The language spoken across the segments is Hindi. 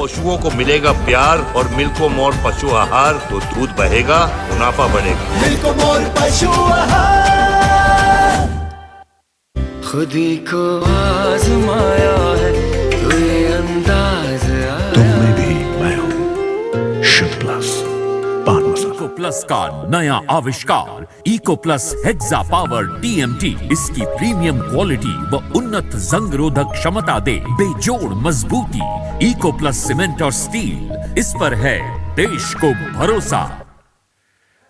पशुओं को मिलेगा प्यार और मिल्को मोर पशु आहार तो दूध बहेगा, मुनाफा बढ़ेगा। मिल्को मोर पशु आहार। खुद ही को आजमाया है तो ये अंदाज आया। तुम में भी मैं हूँ शुभ प्लस पान मसाला। इको प्लस का नया आविष्कार eco plus hexa power TMT इसकी प्रीमियम क्वालिटी व उन्नत जंग रोधक क्षमता दे बेजोड़ मजबूती। इको प्लस सीमेंट और स्टील, इस पर है देश को भरोसा।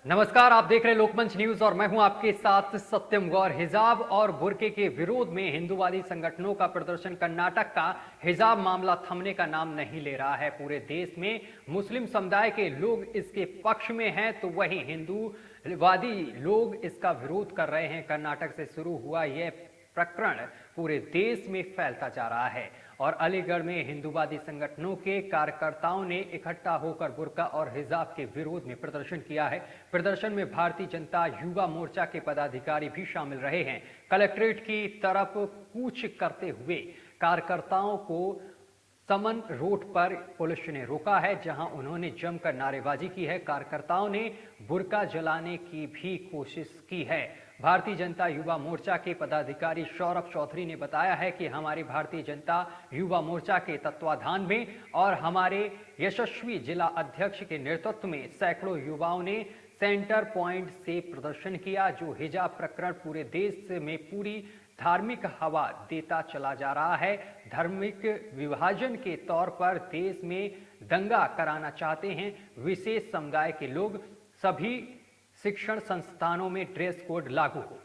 नमस्कार, आप देख रहे हैं लोकमंच न्यूज और मैं हूं आपके साथ सत्यम गौर। हिजाब और बुर्के के विरोध में हिंदूवादी संगठनों का प्रदर्शन। कर्नाटक का हिजाब मामला थमने का नाम नहीं ले रहा है। पूरे देश में मुस्लिम समुदाय के लोग इसके पक्ष में हैं तो वहीं हिंदूवादी लोग इसका विरोध कर रहे हैं। कर्नाटक से शुरू हुआ यह प्रकरण पूरे देश में फैलता जा रहा है और अलीगढ़ में हिंदूवादी संगठनों के कार्यकर्ताओं ने इकट्ठा होकर बुर्का और हिजाब के विरोध में प्रदर्शन किया है। प्रदर्शन में भारतीय जनता युवा मोर्चा के पदाधिकारी भी शामिल रहे हैं। कलेक्ट्रेट की तरफ कूच करते हुए कार्यकर्ताओं को समन रोड पर पुलिस ने रोका है, जहां उन्होंने जमकर नारेबाजी की है। कार्यकर्ताओं ने बुर्का जलाने की भी कोशिश की है। भारतीय जनता युवा मोर्चा के पदाधिकारी सौरभ चौधरी ने बताया है कि हमारी भारतीय जनता युवा मोर्चा के तत्वाधान में और हमारे यशस्वी जिला अध्यक्ष के नेतृत्व में सैकड़ों युवाओं ने सेंटर पॉइंट से प्रदर्शन किया। जो हिजाब प्रकरण पूरे देश में पूरी धार्मिक हवा देता चला जा रहा है। धार्मिक विभाजन के तौर पर देश में दंगा कराना चाहते हैं विशेष समुदाय के लोग। सभी शिक्षण संस्थानों में ड्रेस कोड लागू हो।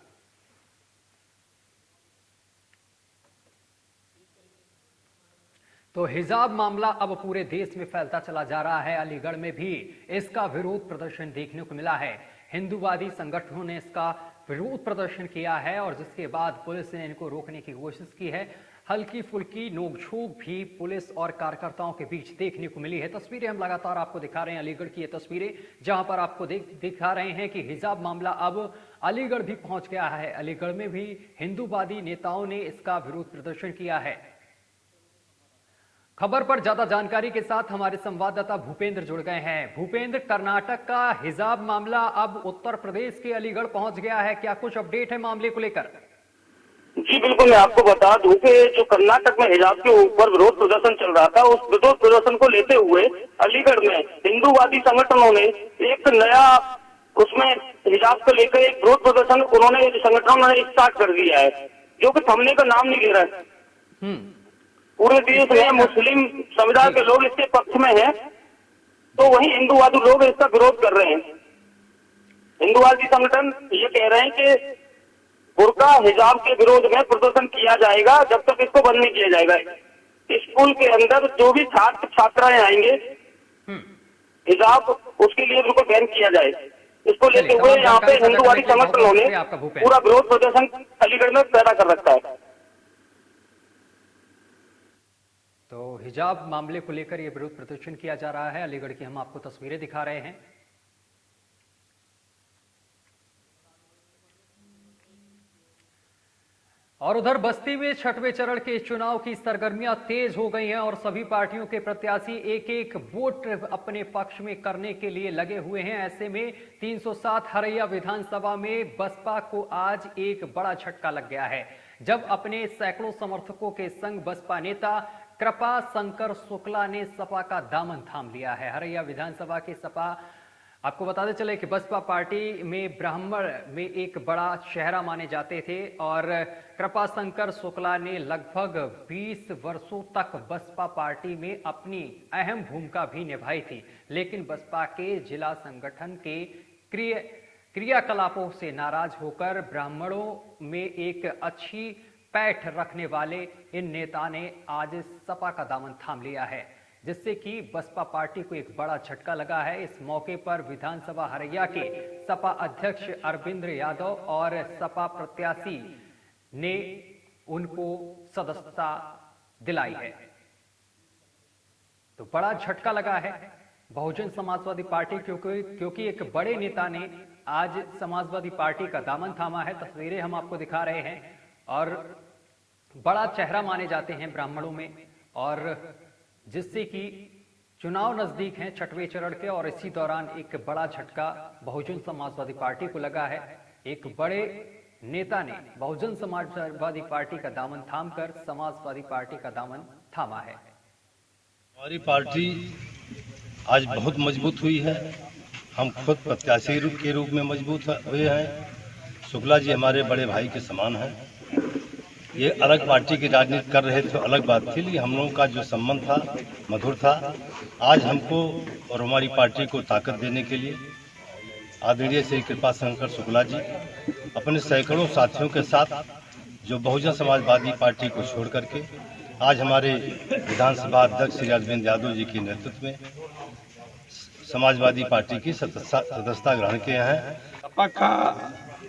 तो हिजाब मामला अब पूरे देश में फैलता चला जा रहा है। अलीगढ़ में भी इसका विरोध प्रदर्शन देखने को मिला है। हिंदूवादी संगठनों ने इसका विरोध प्रदर्शन किया है और जिसके बाद पुलिस ने इनको रोकने की कोशिश की है। हल्की फुल्की नोकझोंक भी पुलिस और कार्यकर्ताओं के बीच देखने को मिली है। तस्वीरें हम लगातार आपको दिखा रहे हैं, अलीगढ़ की ये तस्वीरें, जहां पर आपको दिखा रहे हैं कि हिजाब मामला अब अलीगढ़ भी पहुंच गया है। अलीगढ़ में भी हिंदूवादी नेताओं ने इसका विरोध प्रदर्शन किया है। खबर पर ज्यादा जानकारी के साथ हमारे संवाददाता भूपेंद्र जुड़ गए हैं। भूपेंद्र, कर्नाटक का हिजाब मामला अब उत्तर प्रदेश के अलीगढ़ पहुंच गया है, क्या कुछ अपडेट है मामले को लेकर? जी बिल्कुल, मैं आपको बता दूं कि जो कर्नाटक में हिजाब के ऊपर विरोध प्रदर्शन चल रहा था, उस विरोध प्रदर्शन को लेते हुए अलीगढ़ में हिंदूवादी संगठनों ने एक नया उसमें हिजाब को लेकर एक विरोध प्रदर्शन उन्होंने संगठनों ने स्टार्ट कर दिया है, जो कि थमने का नाम नहीं ले रहा है। पूरे देश में मुस्लिम समुदाय के लोग इसके पक्ष में हैं, तो वहीं हिंदूवादी लोग इसका विरोध कर रहे हैं। हिंदूवादी संगठन ये कह रहे हैं कि बुर्का हिजाब के विरोध में प्रदर्शन किया जाएगा जब तक इसको बंद नहीं किया जाएगा। स्कूल के अंदर जो भी छात्र छात्राएं आएंगे हिजाब उसके लिए बिल्कुल बैन किया जाए। इसको लेते हुए यहाँ पे हिंदूवादी संगठनों ने पूरा विरोध प्रदर्शन अलीगढ़ में पैदा कर रखा है। तो हिजाब मामले को लेकर यह विरोध प्रदर्शन किया जा रहा है। अलीगढ़ की हम आपको तस्वीरें दिखा रहे हैं। और उधर बस्ती में छठवें चरण के चुनाव की सरगर्मियां तेज हो गई हैं और सभी पार्टियों के प्रत्याशी एक एक वोट अपने पक्ष में करने के लिए लगे हुए हैं। ऐसे में 307 हरैया विधानसभा में बसपा को आज एक बड़ा झटका लग गया है, जब अपने सैकड़ों समर्थकों के संग बसपा नेता कृपा शंकर शुक्ला ने सपा का दामन थाम लिया है। हरैया विधानसभा के सपा, आपको बताते चले कि बसपा पार्टी में ब्राह्मण में एक बड़ा चेहरा माने जाते थे और कृपा शंकर शुक्ला ने लगभग 20 वर्षों तक बसपा पार्टी में अपनी अहम भूमिका भी निभाई थी, लेकिन बसपा के जिला संगठन के क्रियाकलापों से नाराज होकर ब्राह्मणों में एक अच्छी पैठ रखने वाले इन नेता ने आज सपा का दामन थाम लिया है, जिससे कि बसपा पार्टी को एक बड़ा झटका लगा है। इस मौके पर विधानसभा हरैया के सपा अध्यक्ष अरविंद यादव और सपा प्रत्याशी ने उनको सदस्यता दिलाई है। तो बड़ा झटका लगा है बहुजन समाजवादी पार्टी, क्योंकि एक बड़े नेता ने आज समाजवादी पार्टी का दामन थामा है। तस्वीरें हम आपको दिखा रहे हैं और बड़ा चेहरा माने जाते हैं ब्राह्मणों में, और जिससे कि चुनाव नजदीक हैं छठवें चरण के और इसी दौरान एक बड़ा झटका बहुजन समाजवादी पार्टी को लगा है। एक बड़े नेता ने बहुजन समाजवादी पार्टी का दामन थामकर समाजवादी पार्टी का दामन थामा है। हमारी पार्टी आज बहुत मजबूत हुई है। हम खुद प्रत्याशी के रूप में मजबूत हुए हैं। शुक्ला जी हमारे बड़े भाई के समान हैं। ये अलग पार्टी की राजनीति कर रहे थे, अलग बात थी, लेकिन हम लोगों का जो संबंध था मधुर था। आज हमको और हमारी पार्टी को ताकत देने के लिए आदरणीय श्री कृपा शंकर शुक्ला जी अपने सैकड़ों साथियों के साथ जो बहुजन समाजवादी पार्टी को छोड़ करके आज हमारे विधानसभा अध्यक्ष श्री अरविंद यादव जी के नेतृत्व में समाजवादी पार्टी की सदस्यता ग्रहण किए हैं। सपा का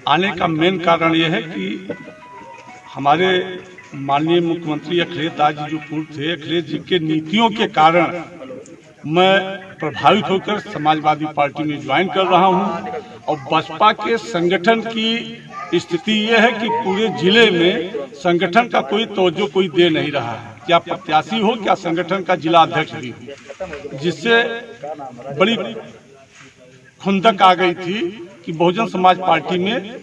आने का मेन कारण यह है कि हमारे माननीय मुख्यमंत्री अखिलेश दास जी जो पूर्व थे, अखिलेश जी के नीतियों के कारण मैं प्रभावित होकर समाजवादी पार्टी में ज्वाइन कर रहा हूं। और बसपा के संगठन की स्थिति यह है कि पूरे जिले में संगठन का कोई तवज्जो कोई दे नहीं रहा है, क्या प्रत्याशी हो क्या संगठन का जिला अध्यक्ष भी हो, जिससे बड़ी खुंदक आ गई थी कि बहुजन समाज पार्टी में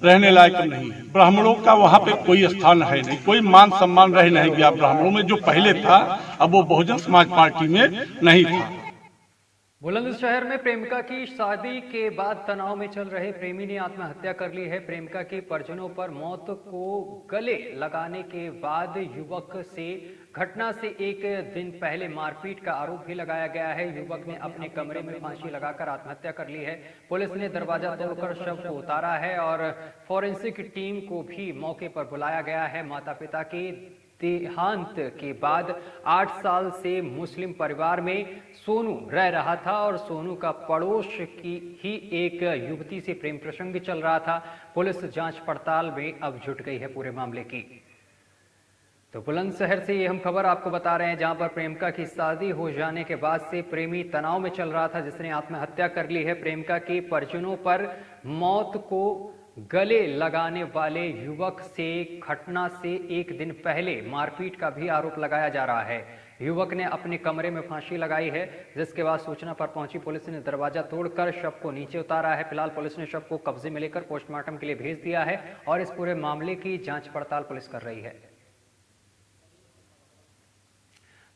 रहने लायक नहीं है। ब्राह्मणों का वहाँ पे कोई स्थान है नहीं, कोई मान सम्मान रह नहीं गया ब्राह्मणों में। जो पहले था अब वो बहुजन समाज पार्टी में नहीं था। बुलंदशहर में प्रेमिका की शादी के बाद तनाव में चल रहे प्रेमी ने आत्महत्या कर ली है। प्रेमिका के परिजनों पर मौत को गले लगाने के बाद युवक से घटना से एक दिन पहले मारपीट का आरोप भी लगाया गया है। युवक ने अपने कमरे में फांसी लगाकर आत्महत्या कर ली है। पुलिस ने दरवाजा तोड़कर शव को उतारा है और फॉरेंसिक टीम को भी मौके पर बुलाया गया है। माता पिता के देहांत के बाद 8 साल से मुस्लिम परिवार में सोनू रह रहा था और सोनू का पड़ोस की ही एक युवती से प्रेम प्रसंग चल रहा था। पुलिस जांच पड़ताल में अब जुट गई है पूरे मामले की। तो बुलंदशहर से ये हम खबर आपको बता रहे हैं, जहां पर प्रेमिका की शादी हो जाने के बाद से प्रेमी तनाव में चल रहा था, जिसने आत्महत्या कर ली है। प्रेमिका के परिजनों पर मौत को गले लगाने वाले युवक से घटना से एक दिन पहले मारपीट का भी आरोप लगाया जा रहा है। युवक ने अपने कमरे में फांसी लगाई है, जिसके बाद सूचना पर पहुंची पुलिस ने दरवाजा तोड़कर शव को नीचे उतारा है। फिलहाल पुलिस ने शव को कब्जे में लेकर पोस्टमार्टम के लिए भेज दिया है और इस पूरे मामले की जांच पड़ताल पुलिस कर रही है।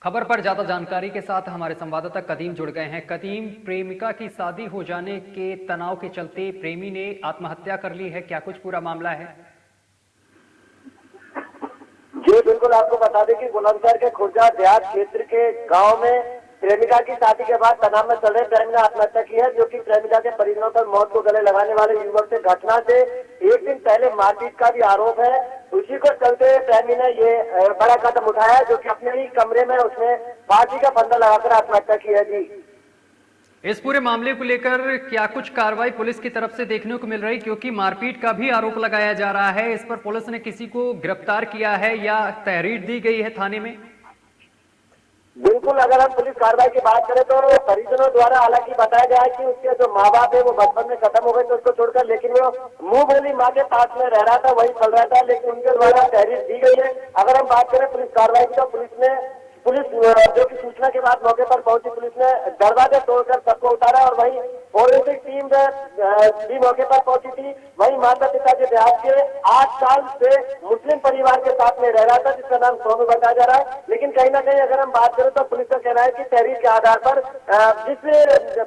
खबर पर ज्यादा जानकारी के साथ हमारे संवाददाता कदीम जुड़ गए हैं। कदीम, प्रेमिका की शादी हो जाने के तनाव के चलते प्रेमी ने आत्महत्या कर ली है, क्या कुछ पूरा मामला है? जी बिल्कुल, आपको बता दें कि बुलंदशहर के खुर्जा देहात क्षेत्र के गांव में प्रेमिका की शादी के बाद तनाव में चल रहे प्रेमी ने आत्महत्या की है, जो कि प्रेमिका के परिजनों पर मौत को गले लगाने वाले युवक से घटना से एक दिन पहले मारपीट का भी आरोप है। उसी को चलते प्रेमी ने ये बड़ा कदम उठाया, जो कि अपने ही कमरे में उसने फांसी का फंदा लगाकर आत्महत्या की है। जी, इस पूरे मामले को लेकर क्या कुछ कार्रवाई पुलिस की तरफ से देखने को मिल रही, क्योंकि मारपीट का भी आरोप लगाया जा रहा है, इस पर पुलिस ने किसी को गिरफ्तार किया है या तहरीर दी गई है थाने में? बिल्कुल, अगर हम पुलिस कार्रवाई की बात करें तो परिजनों द्वारा हालांकि बताया गया है कि उसके जो माँ बाप है वो बचपन में खत्म हो गए तो उसको छोड़कर, लेकिन वो मुंह बोली माँ के पास में रह रहा था, वही चल रहा था, लेकिन उनके द्वारा तहरीर दी गई है। अगर हम बात करें पुलिस कार्रवाई की तो पुलिस जो कि सूचना के बाद मौके पर पहुंची, पुलिस ने दरवाजे तोड़कर सबको उतारा और वही फॉरेंसिक टीम भी मौके पर पहुंची थी। वही माता पिता के देहात के 8 साल से मुस्लिम परिवार के साथ में रह रहा था, जिसका नाम सोनू बताया जा रहा है। लेकिन कहीं ना कहीं अगर हम बात करें तो पुलिस का कहना है कि तहरीर के आधार पर जिस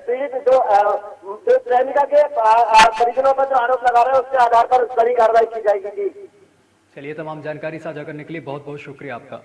पीड़ित जो प्रेमिका के परिजनों पर जो आरोप लगा रहे हैं उसके आधार पर कड़ी कार्रवाई की जाएगी। चलिए, तमाम जानकारी साझा करने के लिए बहुत बहुत शुक्रिया आपका।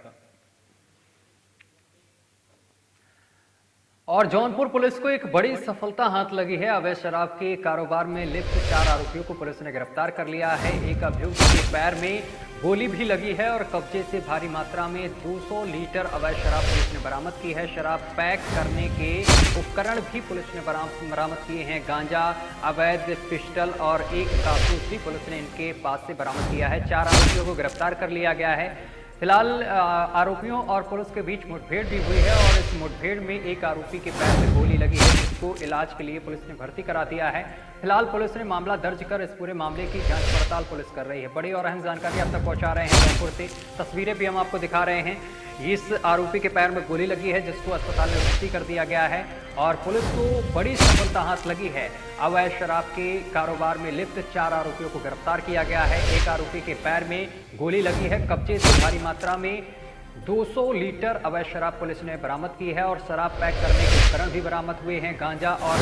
और जौनपुर पुलिस को एक बड़ी सफलता हाथ लगी है। अवैध शराब के कारोबार में लिप्त 4 आरोपियों को पुलिस ने गिरफ्तार कर लिया है। एक अभियुक्त के पैर में गोली भी लगी है और कब्जे से भारी मात्रा में 200 लीटर अवैध शराब पुलिस ने बरामद की है। शराब पैक करने के उपकरण भी पुलिस ने बरामद किए हैं। गांजा, अवैध पिस्टल और एक कारतूस भी पुलिस ने इनके पास से बरामद किया है। 4 आरोपियों को गिरफ्तार कर लिया गया है। फिलहाल आरोपियों और पुलिस के बीच मुठभेड़ भी हुई है और इस मुठभेड़ में एक आरोपी के पैर में गोली लगी है। जिसको इलाज के लिए पुलिस ने भर्ती करा दिया है। फिलहाल पुलिस ने मामला दर्ज कर इस पूरे मामले की जांच पड़ताल पुलिस कर रही है। बड़ी और अहम जानकारी आप तक पहुंचा रहे हैं जौनपुर से, तस्वीरें भी हम आपको दिखा रहे हैं। इस आरोपी के पैर में गोली लगी है जिसको अस्पताल में भर्ती कर दिया गया है और पुलिस को बड़ी सफलता हाथ लगी है। अवैध शराब के कारोबार में लिप्त 4 आरोपियों को गिरफ्तार किया गया है। एक आरोपी के पैर में गोली लगी है। कब्जे से भारी मात्रा में 200 लीटर अवैध शराब पुलिस ने बरामद की है और शराब पैक करने के उपकरण भी बरामद हुए हैं। गांजा और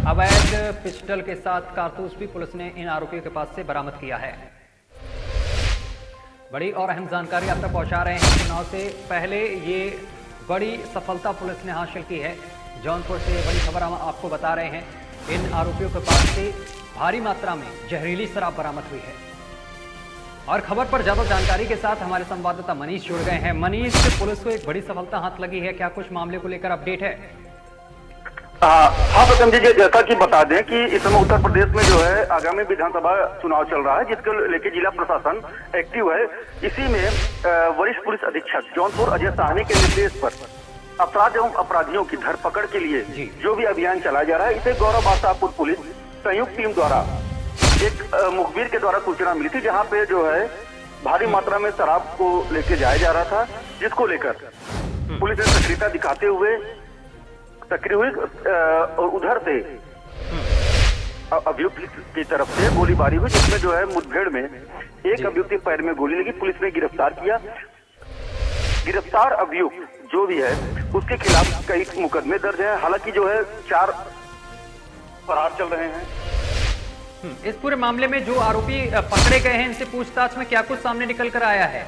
अवैध पिस्टल के साथ कारतूस भी पुलिस ने इन आरोपियों के पास से बरामद किया है। बड़ी और अहम जानकारी आप तक पहुंचा रहे हैं। चुनाव से पहले ये बड़ी सफलता पुलिस ने हासिल की है। जौनपुर से बड़ी खबर हम आपको बता रहे हैं। इन आरोपियों के पास से भारी मात्रा में जहरीली शराब बरामद हुई है। और खबर पर ज्यादा जानकारी के साथ हमारे संवाददाता मनीष जुड़ गए हैं। मनीष, पुलिस को एक बड़ी सफलता हाथ लगी है, क्या कुछ मामले को लेकर अपडेट है? हाँ प्रथम जी, जैसा कि बता दें कि इस समय उत्तर प्रदेश में जो है आगामी विधानसभा चुनाव चल रहा है, जिसको लेकर जिला प्रशासन एक्टिव है। इसी में वरिष्ठ पुलिस अधीक्षक जौनपुर अजय साहनी के निर्देश पर अपराध एवं अपराधियों की धरपकड़ के लिए जो भी अभियान चलाया जा रहा है, इसे गौरव आशापुर पुलिस संयुक्त टीम द्वारा एक मुखबिर के द्वारा सूचना मिली थी, जहाँ पे जो है भारी मात्रा में शराब को लेके जाया जा रहा था, जिसको लेकर पुलिस ने सक्रियता दिखाते हुए सक्रिय हुई और उधर से अभियुक्त की तरफ से गोलीबारी हुई, जिसमें जो है मुठभेड़ में एक अभियुक्त के पैर में गोली लगी। पुलिस ने गिरफ्तार किया। गिरफ्तार अभियुक्त जो भी है उसके खिलाफ कई मुकदमे दर्ज हैं। हालांकि जो है 4 फरार चल रहे हैं। इस पूरे मामले में जो आरोपी पकड़े गए हैं, इनसे पूछताछ में क्या कुछ सामने निकल कर आया है?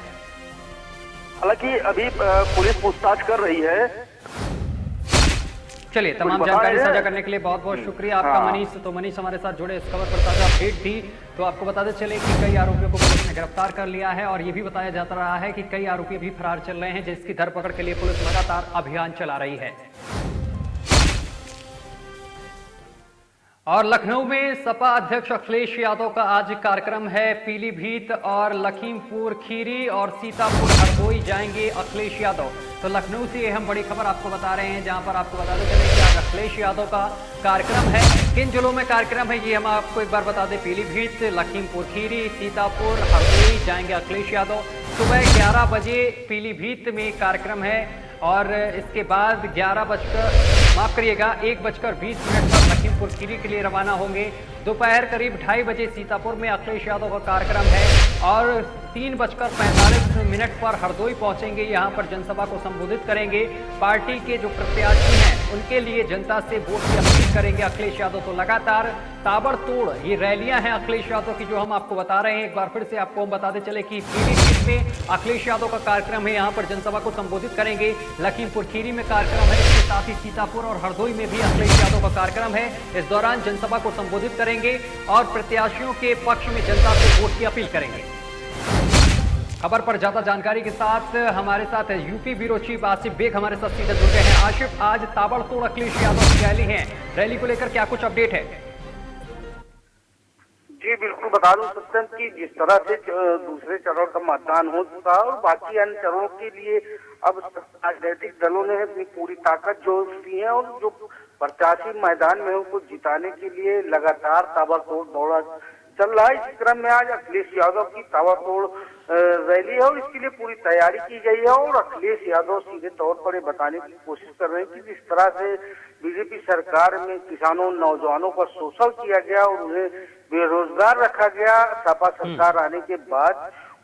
हालांकि अभी पुलिस पूछताछ कर रही है। चलिए, तमाम जानकारी साझा करने के लिए बहुत बहुत शुक्रिया आपका मनीष। तो मनीष हमारे साथ जुड़े, इस खबर पर ताजा अपडेट दी। तो आपको बताते चले कि कई आरोपियों को पुलिस ने गिरफ्तार कर लिया है और ये भी बताया जाता रहा है कि कई आरोपी भी फरार चल रहे हैं, जिसकी धरपकड़ के लिए पुलिस लगातार अभियान चला रही है। और लखनऊ में सपा अध्यक्ष अखिलेश यादव का आज कार्यक्रम है। पीलीभीत और लखीमपुर खीरी और सीतापुर हरदोई जाएंगे अखिलेश यादव। तो लखनऊ से हम बड़ी खबर आपको बता रहे हैं, जहां पर आपको बताते चले कि आज अखिलेश यादव का कार्यक्रम है। किन जिलों में कार्यक्रम है ये हम आपको एक बार बता दें। पीलीभीत, लखीमपुर खीरी, सीतापुर, हरदोई जाएंगे अखिलेश यादव। सुबह 11 बजे पीलीभीत में कार्यक्रम है और इसके बाद 1:20 पर लखीमपुर खीरी के लिए रवाना होंगे। दोपहर करीब 2:30 बजे सीतापुर में अखिलेश यादव का कार्यक्रम है और 3:45 पर हरदोई पहुंचेंगे। यहां पर जनसभा को संबोधित करेंगे। पार्टी के जो प्रत्याशी हैं उनके लिए जनता से वोट की अपील करेंगे अखिलेश यादव। तो लगातार ताबड़तोड़ ये रैलियां हैं अखिलेश यादव की, जो हम आपको बता रहे हैं। एक बार फिर से आपको हम बताते चले कि पीलीभीत में अखिलेश यादव का कार्यक्रम है, यहाँ पर जनसभा को संबोधित करेंगे। लखीमपुर खीरी में कार्यक्रम है, इसके साथ ही सीतापुर और हरदोई में भी अखिलेश यादव का कार्यक्रम है। इस दौरान जनसभा को संबोधित करेंगे और प्रत्याशियों के पक्ष में जनता से वोट की अपील करेंगे। खबर पर ज्यादा जानकारी के साथ हमारे साथ UP bureau chief Asif Baig हमारे साथ सीधे जुड़ गए हैं। आसिफ, आज ताबड़तोड़ अखिलेश यादव की रैली है, रैली को लेकर क्या कुछ अपडेट है? जी बिल्कुल बता दूं सत्यम कि जिस तरह से दूसरे चरण का मतदान हो चुका है और बाकी अन्य चरणों के लिए अब राजनीतिक दलों ने अपनी पूरी ताकत जोड़ दी है और जो प्रत्याशी मैदान में उनको जिताने के लिए लगातार ताबड़तोड़ दौड़ा चल रहा है। इस क्रम में आज अखिलेश यादव की ताबड़तोड़ रैली है और इसके लिए पूरी तैयारी की गई है और अखिलेश यादव सीधे तौर पर ये बताने की कोशिश कर रहे हैं कि जिस तरह से बीजेपी सरकार में किसानों नौजवानों का शोषण किया गया और उन्हें बेरोजगार रखा गया, सपा सरकार आने के बाद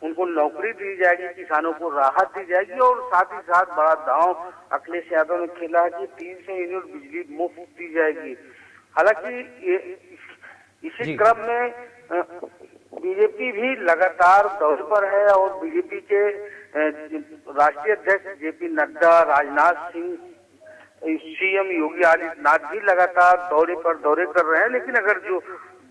उनको नौकरी दी जाएगी, किसानों को राहत दी जाएगी और साथ ही साथ बड़ा दांव अखिलेश यादव ने खेला है कि 300 यूनिट बिजली मुफ्त दी जाएगी। हालांकि इसी क्रम में बीजेपी भी लगातार दौरे पर है और बीजेपी के राष्ट्रीय अध्यक्ष जेपी नड्डा, राजनाथ सिंह, सीएम योगी आदित्यनाथ भी लगातार दौरे कर रहे हैं। लेकिन अगर जो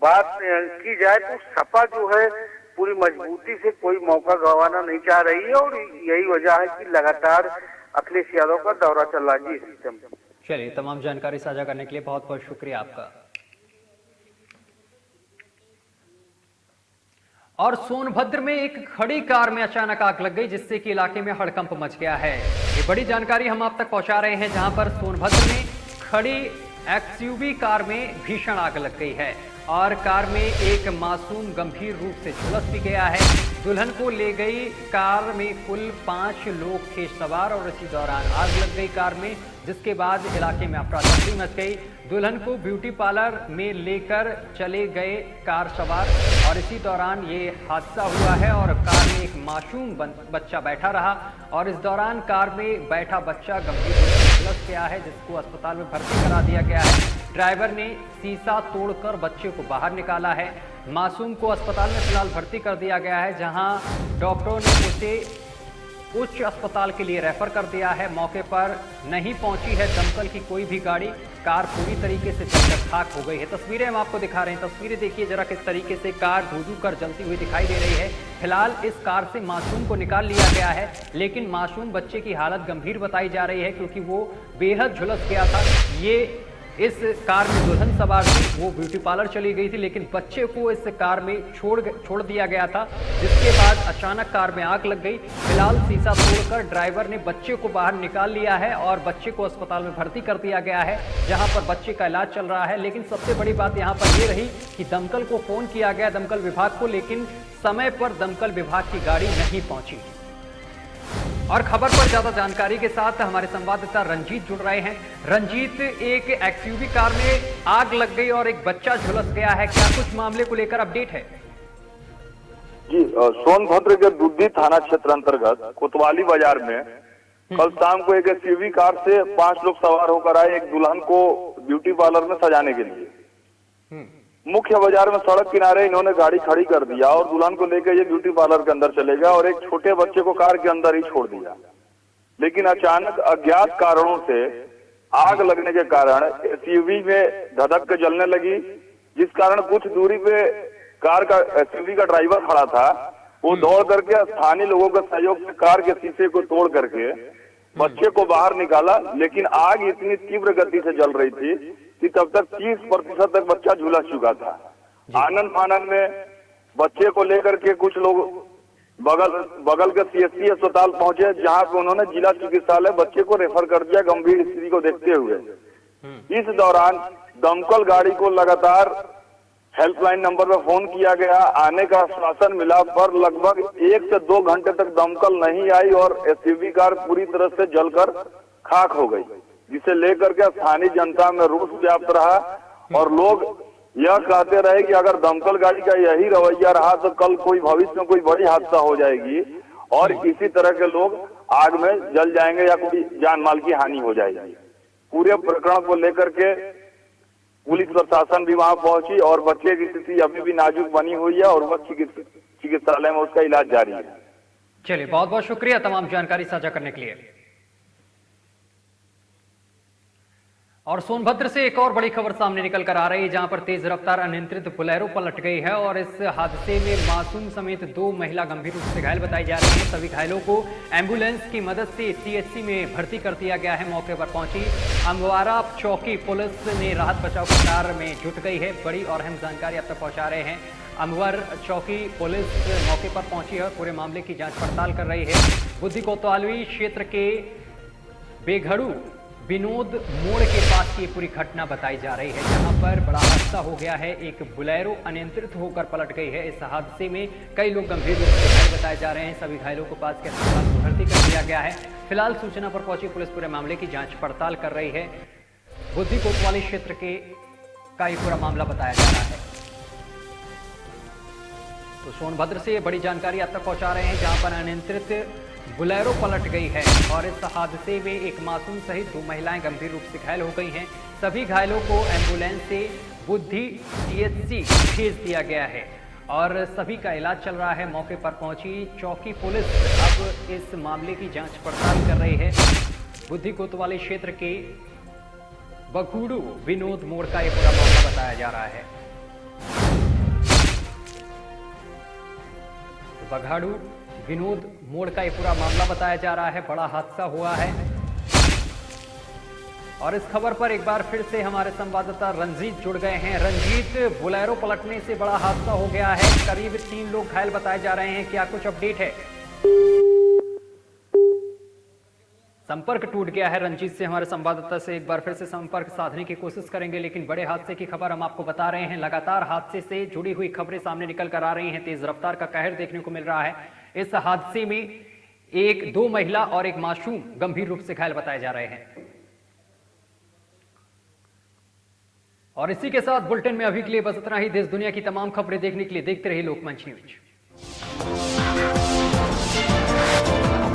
बात की जाए तो सपा जो है पूरी मजबूती से कोई मौका गंवाना नहीं चाह रही है और यही वजह है कि लगातार अखिलेश यादव का दौरा चल रहा है। जी सिस्टम। चलिए, तमाम जानकारी साझा करने के लिए बहुत बहुत शुक्रिया आपका। और सोनभद्र में एक खड़ी कार में अचानक आग लग गई, जिससे कि इलाके में हड़कंप मच गया है। ये बड़ी जानकारी हम आप तक पहुंचा रहे हैं, जहां पर सोनभद्र में खड़ी एक्सयूवी कार में भीषण आग लग गई है और कार में एक मासूम गंभीर रूप से झुलस भी गया है। दुल्हन को ले गई कार में कुल 5 लोग थे सवार और इसी दौरान आग लग गई कार में, जिसके बाद इलाके में अफरा तफरी मच गई। दुल्हन को ब्यूटी पार्लर में लेकर चले गए कार सवार और इसी दौरान ये हादसा हुआ है और कार में एक मासूम बच्चा बैठा रहा और इस दौरान कार में बैठा बच्चा गंभीर रूप से झुलस गया है, जिसको अस्पताल में भर्ती करा दिया गया है। ड्राइवर ने शीशा तोड़कर बच्चे को बाहर निकाला है। मासूम को अस्पताल में फिलहाल भर्ती कर दिया गया है, जहां डॉक्टरों ने उसे उच्च अस्पताल के लिए रेफर कर दिया है। मौके पर नहीं पहुंची है दमकल की कोई भी गाड़ी, कार पूरी तरीके से जलकर खाक हो गई है। तस्वीरें हम आपको दिखा रहे हैं, तस्वीरें देखिए जरा किस तरीके से कार धू कर जलती हुई दिखाई दे रही है। फिलहाल इस कार से मासूम को निकाल लिया गया है, लेकिन मासूम बच्चे की हालत गंभीर बताई जा रही है क्योंकि वो बेहद झुलस गया था। ये इस कार में दुल्हन सवार थी, वो ब्यूटी पार्लर चली गई थी, लेकिन बच्चे को इस कार में छोड़ दिया गया था, जिसके बाद अचानक कार में आग लग गई। फिलहाल शीशा तोड़कर ड्राइवर ने बच्चे को बाहर निकाल लिया है और बच्चे को अस्पताल में भर्ती कर दिया गया है, जहां पर बच्चे का इलाज चल रहा है। लेकिन सबसे बड़ी बात यहां पर यह रही कि दमकल को फोन किया गया, दमकल विभाग को, लेकिन समय पर दमकल विभाग की गाड़ी नहीं पहुंची। और खबर पर ज्यादा जानकारी के साथ हमारे संवाददाता रंजीत जुड़ रहे हैं। रंजीत, एक एक्सयूवी कार में आग लग गई और एक बच्चा झुलस गया है, क्या कुछ मामले को लेकर अपडेट है? जी, सोनभद्र के दुद्दी थाना क्षेत्र अंतर्गत कोतवाली बाजार में कल शाम को एक एक्सयूवी कार से 5 लोग सवार होकर आए एक दुल्हन को ब्यूटी पार्लर में सजाने के लिए। मुख्य बाजार में सड़क किनारे इन्होंने गाड़ी खड़ी कर दिया और दुल्हन को लेकर ये ब्यूटी पार्लर के अंदर चले गए और एक छोटे बच्चे को कार के अंदर ही छोड़ दिया। लेकिन अचानक अज्ञात कारणों से आग लगने के कारण एसयूवी में धधक के जलने लगी, जिस कारण कुछ दूरी पे कार का एसयूवी का ड्राइवर खड़ा था, वो दौड़ करके स्थानीय लोगों के सहयोग से कार के शीशे को तोड़ करके बच्चे को बाहर निकाला। लेकिन आग इतनी तीव्र गति से जल रही थी कि तब तक 30% तक बच्चा झुलस चुका था। आनंद फानंद में बच्चे को लेकर के कुछ लोग बगल के सीएससी अस्पताल पहुंचे, जहां पे उन्होंने जिला चिकित्सालय बच्चे को रेफर कर दिया गंभीर स्थिति को देखते हुए। इस दौरान दमकल गाड़ी को लगातार हेल्पलाइन नंबर पर फोन किया गया, आने का आश्वासन मिला, पर लगभग 1 से 2 घंटे तक दमकल नहीं आई और एसयूवी कार पूरी तरह से जलकर खाक हो गई, जिसे लेकर के स्थानीय जनता में रोष व्याप्त रहा और लोग यह कहते रहे कि अगर दमकल गाड़ी का यही रवैया रहा तो कल कोई भविष्य में कोई बड़ी हादसा हो जाएगी और इसी तरह के लोग आग में जल जाएंगे या कोई जान माल की हानि हो जाएगी। पूरे प्रकरण को लेकर के पुलिस प्रशासन भी वहां पहुंची और बच्चे की स्थिति अभी भी नाजुक बनी हुई है और वह चिकित्सालय में उसका इलाज जारी है। चलिए, बहुत बहुत शुक्रिया तमाम जानकारी साझा करने के लिए। और सोनभद्र से एक और बड़ी खबर सामने निकल कर आ रही है, जहां पर तेज रफ्तार अनियंत्रित बोलेरो पलट गई है और इस हादसे में मासूम समेत 2 महिला गंभीर रूप से घायल बताई जा रही हैं। सभी घायलों को एम्बुलेंस की मदद से सीएचसी में भर्ती कर दिया गया है। मौके पर पहुंची अमवारा चौकी पुलिस ने राहत बचाव कार्य में जुट गई है। बड़ी और अहम जानकारी अब तक पहुंचा रहे हैं। अमवर चौकी पुलिस मौके पर पहुंची है और पूरे मामले की जांच पड़ताल कर रही है। बुद्धि कोतवाली क्षेत्र के बेघड़ू विनोद मोड़ के पास की पूरी घटना बताई जा रही है, जहां पर बड़ा हादसा हो गया है। एक बोलेरो अनियंत्रित होकर पलट गई है। इस हादसे में कई लोग गंभीर रूप से घायल बताए जा रहे हैं। सभी घायलों को पास के अस्पताल में भर्ती कर दिया गया है। फिलहाल सूचना पर पहुंची पुलिस पूरे मामले की जांच पड़ताल कर रही है। बुद्धि कोतवाली क्षेत्र के का ये पूरा मामला बताया जा रहा है। तो सोनभद्र से बड़ी जानकारी आप तक पहुंचा रहे हैं, जहां पर अनियंत्रित बोलेरो पलट गई है और इस हादसे में एक मासूम सहित 2 महिलाएं गंभीर रूप से घायल हो गई हैं। सभी घायलों को एम्बुलेंस से बुद्धि सीएचसी भेज दिया गया है और सभी का इलाज चल रहा है। मौके पर पहुंची चौकी पुलिस अब इस मामले की जांच पड़ताल कर रही है। बुद्धि कोतवाली क्षेत्र के बघूड़ू विनोद मोड़ का यह पूरा मामला बताया जा रहा है। बघाड़ू विनोद मोड़ का ये पूरा मामला बताया जा रहा है। बड़ा हादसा हुआ है और इस खबर पर एक बार फिर से हमारे संवाददाता रंजीत जुड़ गए हैं। रंजीत, बोलेरो पलटने से बड़ा हादसा हो गया है, करीब 3 लोग घायल बताए जा रहे हैं, क्या कुछ अपडेट है? संपर्क टूट गया है रंजीत से, हमारे संवाददाता से एक बार फिर से संपर्क साधने की कोशिश करेंगे, लेकिन बड़े हादसे की खबर हम आपको बता रहे हैं। लगातार हादसे से जुड़ी हुई खबरें सामने निकल कर आ रही हैं। तेज रफ्तार का कहर देखने को मिल रहा है। इस हादसे में दो महिला और एक मासूम गंभीर रूप से घायल बताए जा रहे हैं। और इसी के साथ बुलेटिन में अभी के लिए बस इतना ही। देश दुनिया की तमाम खबरें देखने के लिए देखते रहिए लोकमंच न्यूज।